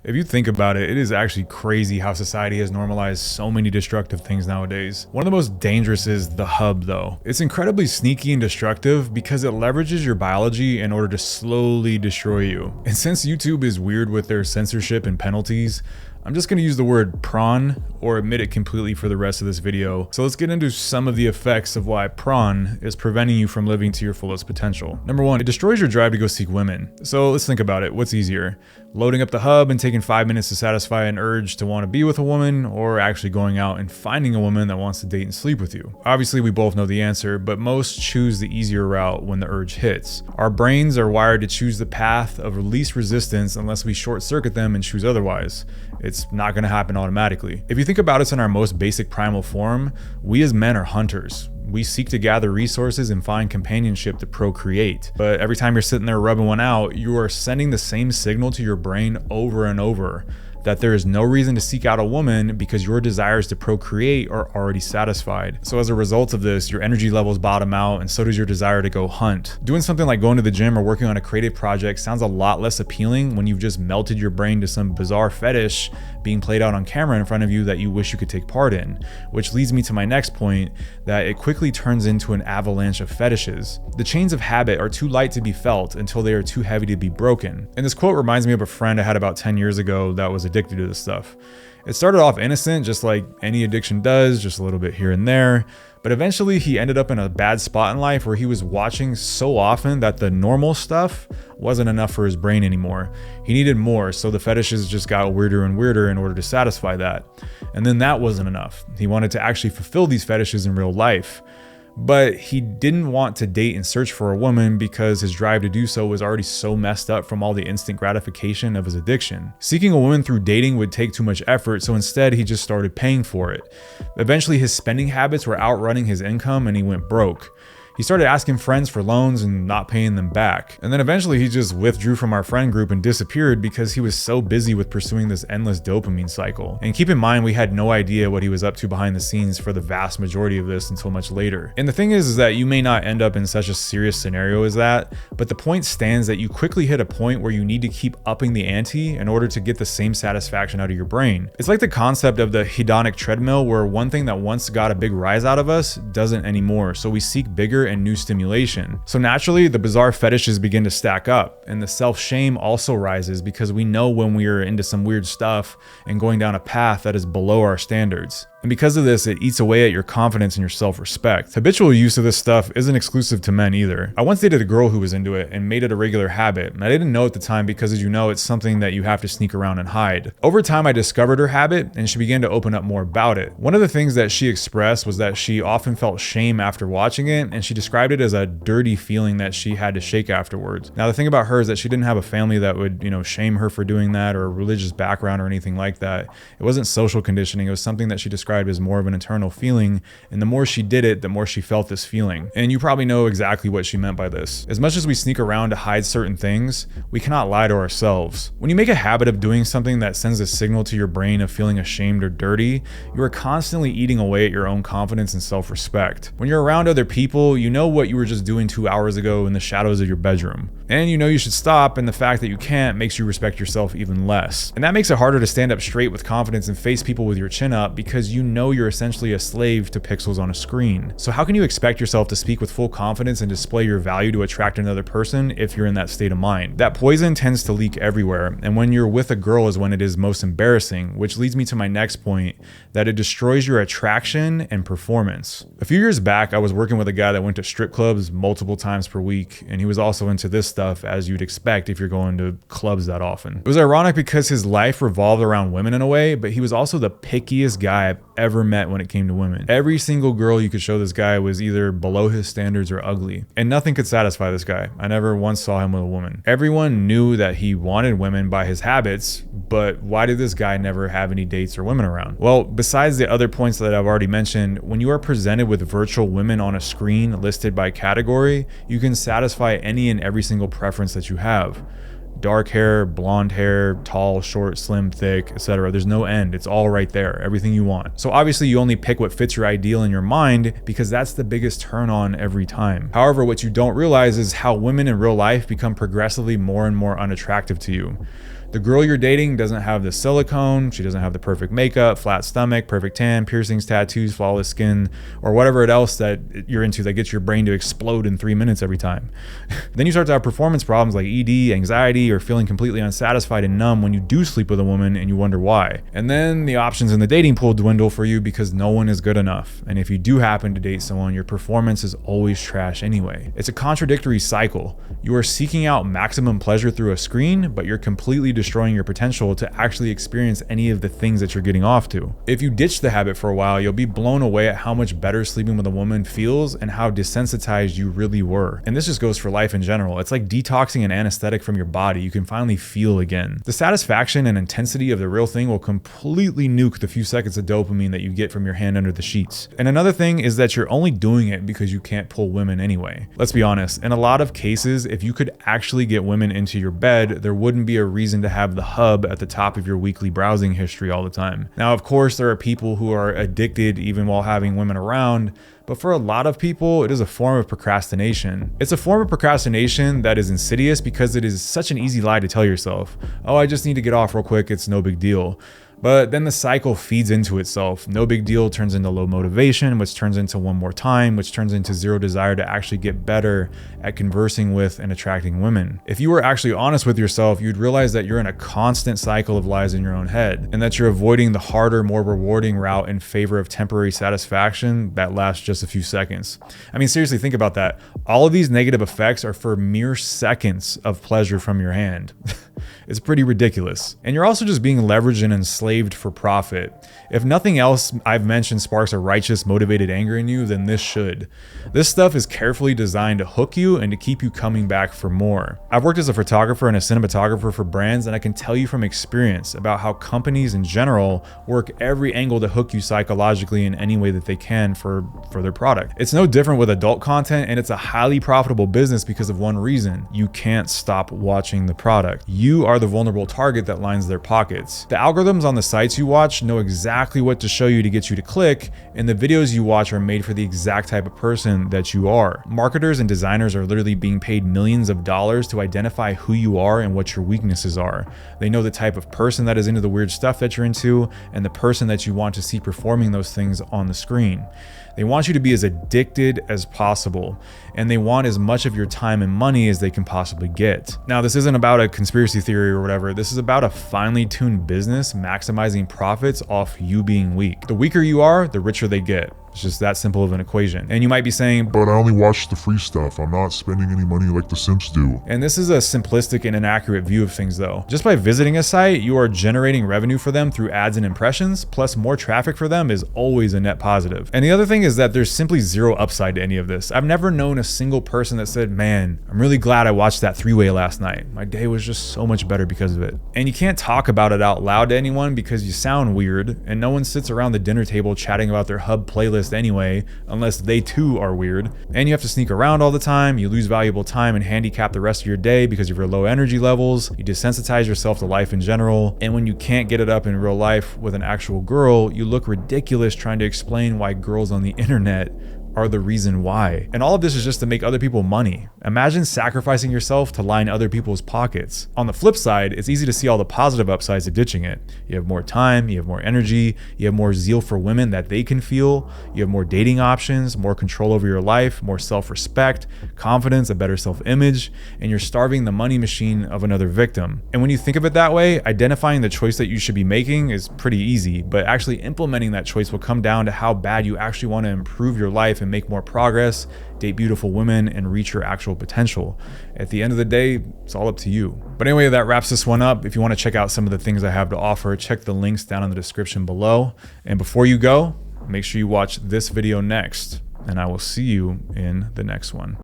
If you think about it, it is actually crazy how society has normalized so many destructive things nowadays. One of the most dangerous is the hub though. It's incredibly sneaky and destructive because it leverages your biology in order to slowly destroy you. And since YouTube is weird with their censorship and penalties, I'm just going to use the word prawn or omit it completely for the rest of this video. So let's get into some of the effects of why prawn is preventing you from living to your fullest potential. Number one, it destroys your drive to go seek women. So let's think about it. What's easier? Loading up the hub and taking 5 minutes to satisfy an urge to want to be with a woman, or actually going out and finding a woman that wants to date and sleep with you? Obviously, we both know the answer, but most choose the easier route when the urge hits. Our brains are wired to choose the path of least resistance unless we short circuit them and choose otherwise. It's not going to happen automatically. If you think about us in our most basic primal form, we as men are hunters. We seek to gather resources and find companionship to procreate. But every time you're sitting there rubbing one out, you are sending the same signal to your brain over and over that there is no reason to seek out a woman because your desires to procreate are already satisfied. So as a result of this, your energy levels bottom out, and so does your desire to go hunt. Doing something like going to the gym or working on a creative project sounds a lot less appealing when you've just melted your brain to some bizarre fetish being played out on camera in front of you that you wish you could take part in. Which leads me to my next point, that it quickly turns into an avalanche of fetishes. The chains of habit are too light to be felt until they are too heavy to be broken. And this quote reminds me of a friend I had about 10 years ago that was addicted to this stuff. It started off innocent, just like any addiction does, just a little bit here and there. But eventually he ended up in a bad spot in life where he was watching so often that the normal stuff wasn't enough for his brain anymore. He needed more, so the fetishes just got weirder and weirder in order to satisfy that. And then that wasn't enough. He wanted to actually fulfill these fetishes in real life. But he didn't want to date and search for a woman because his drive to do so was already so messed up from all the instant gratification of his addiction. Seeking a woman through dating would take too much effort, so instead he just started paying for it. Eventually his spending habits were outrunning his income and he went broke. He started asking friends for loans and not paying them back. And then eventually he just withdrew from our friend group and disappeared because he was so busy with pursuing this endless dopamine cycle. And keep in mind, we had no idea what he was up to behind the scenes for the vast majority of this until much later. And the thing is that you may not end up in such a serious scenario as that, but the point stands that you quickly hit a point where you need to keep upping the ante in order to get the same satisfaction out of your brain. It's like the concept of the hedonic treadmill, where one thing that once got a big rise out of us doesn't anymore, so we seek bigger and new stimulation. So naturally, the bizarre fetishes begin to stack up, and the self-shame also rises because we know when we are into some weird stuff and going down a path that is below our standards. And because of this, it eats away at your confidence and your self-respect. Habitual use of this stuff isn't exclusive to men either. I once dated a girl who was into it and made it a regular habit, and I didn't know at the time because, as you know, it's something that you have to sneak around and hide. Over time, I discovered her habit and she began to open up more about it. One of the things that she expressed was that she often felt shame after watching it, and she described it as a dirty feeling that she had to shake afterwards. Now, the thing about her is that she didn't have a family that would, shame her for doing that, or a religious background or anything like that. It wasn't social conditioning. It was something that she described as more of an internal feeling, and the more she did it, the more she felt this feeling. And you probably know exactly what she meant by this. As much as we sneak around to hide certain things, we cannot lie to ourselves. When you make a habit of doing something that sends a signal to your brain of feeling ashamed or dirty, you are constantly eating away at your own confidence and self-respect. When you're around other people, you know what you were just doing 2 hours ago in the shadows of your bedroom. And you know you should stop, and the fact that you can't makes you respect yourself even less. And that makes it harder to stand up straight with confidence and face people with your chin up because you know you're essentially a slave to pixels on a screen. So how can you expect yourself to speak with full confidence and display your value to attract another person if you're in that state of mind? That poison tends to leak everywhere, and when you're with a girl is when it is most embarrassing, which leads me to my next point, that it destroys your attraction and performance. A few years back, I was working with a guy that went to strip clubs multiple times per week, and he was also into this stuff, as you'd expect if you're going to clubs that often. It was ironic because his life revolved around women in a way, but he was also the pickiest guy I've ever met when it came to women. Every single girl you could show this guy was either below his standards or ugly, and nothing could satisfy this guy. I never once saw him with a woman. Everyone knew that he wanted women by his habits, but why did this guy never have any dates or women around? Well, besides the other points that I've already mentioned, when you are presented with virtual women on a screen listed by category, you can satisfy any and every single preference that you have. Dark hair, blonde hair, tall, short, slim, thick, etc. There's no end. It's all right there. Everything you want. So obviously you only pick what fits your ideal in your mind because that's the biggest turn on every time. However, what you don't realize is how women in real life become progressively more and more unattractive to you. The girl you're dating doesn't have the silicone, she doesn't have the perfect makeup, flat stomach, perfect tan, piercings, tattoos, flawless skin, or whatever else that you're into that gets your brain to explode in 3 minutes every time. Then you start to have performance problems like ED, anxiety, or feeling completely unsatisfied and numb when you do sleep with a woman and you wonder why. And then the options in the dating pool dwindle for you because no one is good enough. And if you do happen to date someone, your performance is always trash anyway. It's a contradictory cycle. You are seeking out maximum pleasure through a screen, but you're completely destroying your potential to actually experience any of the things that you're getting off to. If you ditch the habit for a while, you'll be blown away at how much better sleeping with a woman feels and how desensitized you really were. And this just goes for life in general. It's like detoxing an anesthetic from your body. You can finally feel again. The satisfaction and intensity of the real thing will completely nuke the few seconds of dopamine that you get from your hand under the sheets. And another thing is that you're only doing it because you can't pull women anyway. Let's be honest, in a lot of cases, if you could actually get women into your bed, there wouldn't be a reason to have the hub at the top of your weekly browsing history all the time. Now, of course, there are people who are addicted even while having women around, but for a lot of people, it is a form of procrastination. It's a form of procrastination that is insidious because it is such an easy lie to tell yourself. Oh, I just need to get off real quick, it's no big deal. But then the cycle feeds into itself. No big deal turns into low motivation, which turns into one more time, which turns into zero desire to actually get better at conversing with and attracting women. If you were actually honest with yourself, you'd realize that you're in a constant cycle of lies in your own head, and that you're avoiding the harder, more rewarding route in favor of temporary satisfaction that lasts just a few seconds. I mean, seriously, think about that. All of these negative effects are for mere seconds of pleasure from your hand. It's pretty ridiculous. And you're also just being leveraged and enslaved for profit. If nothing else I've mentioned sparks a righteous, motivated anger in you, then this should. This stuff is carefully designed to hook you and to keep you coming back for more. I've worked as a photographer and a cinematographer for brands, and I can tell you from experience about how companies in general work every angle to hook you psychologically in any way that they can for their product. It's no different with adult content, and it's a highly profitable business because of one reason: you can't stop watching the product. You are the vulnerable target that lines their pockets. The algorithms on the sites you watch know exactly what to show you to get you to click, and the videos you watch are made for the exact type of person that you are. Marketers and designers are literally being paid millions of dollars to identify who you are and what your weaknesses are. They know the type of person that is into the weird stuff that you're into and the person that you want to see performing those things on the screen. They want you to be as addicted as possible, and they want as much of your time and money as they can possibly get. Now, this isn't about a conspiracy theory or whatever. This is about a finely tuned business maximizing profits off you being weak. The weaker you are, the richer they get. It's just that simple of an equation. And you might be saying, but I only watch the free stuff. I'm not spending any money like the simps do. And this is a simplistic and inaccurate view of things though. Just by visiting a site, you are generating revenue for them through ads and impressions, plus more traffic for them is always a net positive. And the other thing is that there's simply zero upside to any of this. I've never known a single person that said, man, I'm really glad I watched that three-way last night. My day was just so much better because of it. And you can't talk about it out loud to anyone because you sound weird, and no one sits around the dinner table chatting about their hub playlist anyway, unless they too are weird. And you have to sneak around all the time, you lose valuable time and handicap the rest of your day because of your low energy levels, you desensitize yourself to life in general, and when you can't get it up in real life with an actual girl, you look ridiculous trying to explain why girls on the internet are the reason why. And all of this is just to make other people money. Imagine sacrificing yourself to line other people's pockets. On the flip side, it's easy to see all the positive upsides of ditching it. You have more time, you have more energy, you have more zeal for women that they can feel, you have more dating options, more control over your life, more self-respect, confidence, a better self-image, and you're starving the money machine of another victim. And when you think of it that way, identifying the choice that you should be making is pretty easy, but actually implementing that choice will come down to how bad you actually want to improve your life and make more progress, date beautiful women, and reach your actual potential. At the end of the day, it's all up to you. But anyway, that wraps this one up. If you want to check out some of the things I have to offer, check the links down in the description below. And before you go, make sure you watch this video next, and I will see you in the next one.